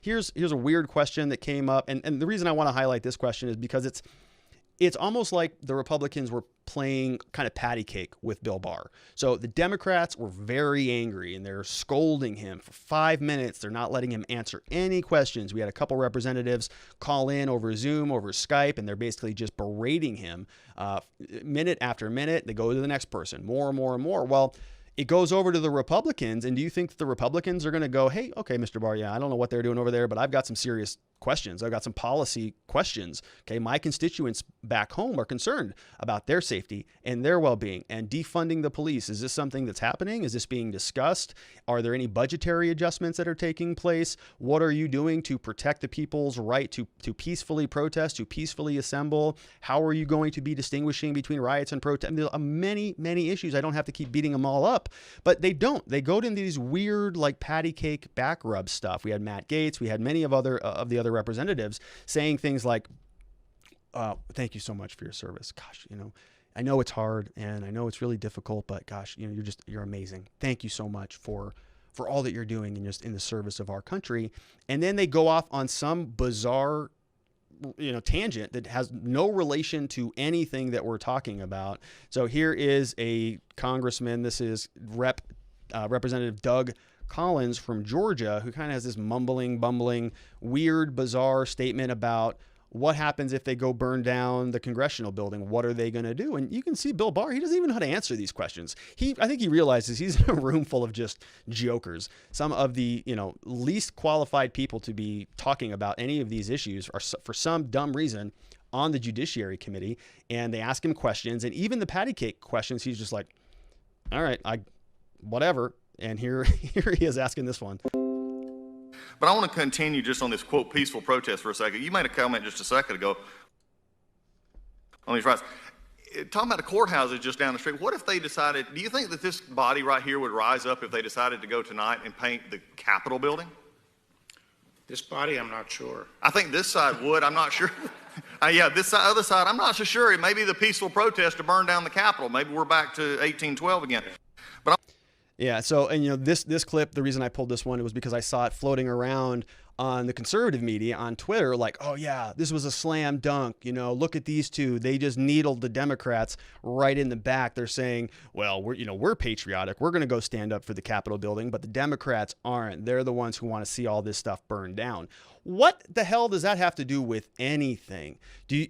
Here's a weird question that came up, and the reason I want to highlight this question is because it's almost like the Republicans were playing kind of patty cake with Bill Barr. So the Democrats were very angry and they're scolding him for 5 minutes. They're not letting him answer any questions. We had a couple representatives call in over Zoom, over Skype, and they're basically just berating him minute after minute. They go to the next person, more and more and more. Well, it goes over to the Republicans. And do you think that the Republicans are going to go, hey, okay, Mr. Barr, yeah, I don't know what they're doing over there, but I've got some serious questions. I've got some policy questions. Okay. My constituents back home are concerned about their safety and their well-being and defunding the police. Is this something that's happening? Is this being discussed? Are there any budgetary adjustments that are taking place? What are you doing to protect the people's right to peacefully protest, to peacefully assemble? How are you going to be distinguishing between riots and protest? There are many, many issues. I don't have to keep beating them all up, but they don't. They go into these weird, like patty cake back rub stuff. We had Matt Gaetz. We had many of the other representatives saying things like, thank you so much for your service. Gosh, I know it's hard and I know it's really difficult, but gosh, you're amazing. Thank you so much for all that you're doing and just in the service of our country. And then they go off on some bizarre, tangent that has no relation to anything that we're talking about. So here is a congressman. This is Representative Doug Collins from Georgia, who kind of has this mumbling, bumbling, weird, bizarre statement about what happens if they go burn down the congressional building. What are they going to do? And you can see Bill Barr, he doesn't even know how to answer these questions. I think he realizes he's in a room full of just jokers. Some of the, least qualified people to be talking about any of these issues are, for some dumb reason, on the Judiciary Committee. And they ask him questions, and even the patty cake questions, he's just like, all right, whatever. And here he is asking this one. But I want to continue just on this, quote, peaceful protest for a second. You made a comment just a second ago on these rights. Talking about the courthouses just down the street, what if they decided, do you think that this body right here would rise up if they decided to go tonight and paint the Capitol building? This body, I'm not sure. I think this side would, I'm not sure. Yeah, other side, I'm not so sure. It may be the peaceful protest to burn down the Capitol. Maybe we're back to 1812 again. But yeah. So, and this clip, the reason I pulled this one, it was because I saw it floating around on the conservative media on Twitter, like, oh yeah, this was a slam dunk. Look at these two. They just needled the Democrats right in the back. They're saying, well, we're patriotic. We're going to go stand up for the Capitol building, but the Democrats aren't. They're the ones who want to see all this stuff burned down. What the hell does that have to do with anything?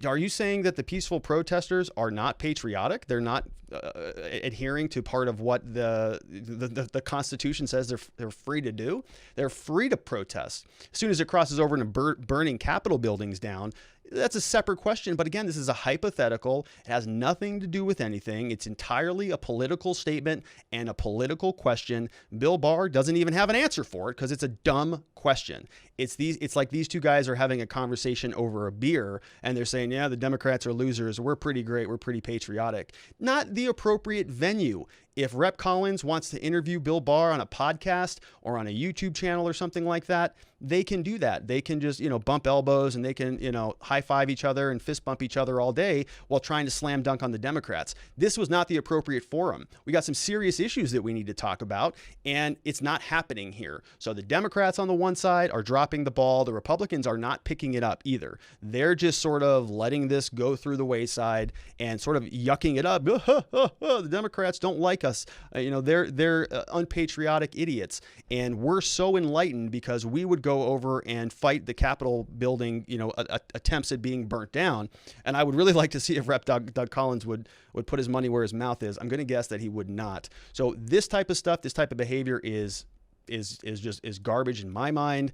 Are you saying that the peaceful protesters are not patriotic? They're not adhering to part of what the Constitution says they're free to do? They're free to protest. As soon as it crosses over into burning Capitol buildings down, that's a separate question. But again, this is a hypothetical. It has nothing to do with anything. It's entirely a political statement and a political question. Bill Barr doesn't even have an answer for it because it's a dumb question. It's like these two guys are having a conversation over a beer and they're saying, yeah, the Democrats are losers. We're pretty great. We're pretty patriotic. Not the appropriate venue. If Rep. Collins wants to interview Bill Barr on a podcast or on a YouTube channel or something like that, they can do that. They can just, bump elbows and they can, high five each other and fist bump each other all day while trying to slam dunk on the Democrats. This was not the appropriate forum. We got some serious issues that we need to talk about, and it's not happening here. So the Democrats on the one side are dropping the ball. The Republicans are not picking it up either. They're just sort of letting this go through the wayside and sort of yucking it up. The Democrats don't like us. They're unpatriotic idiots. And we're so enlightened because we would go over and fight the Capitol building, attempts at being burnt down. And I would really like to see if Rep. Doug Collins would put his money where his mouth is. I'm going to guess that he would not. So this type of stuff, this type of behavior is garbage in my mind.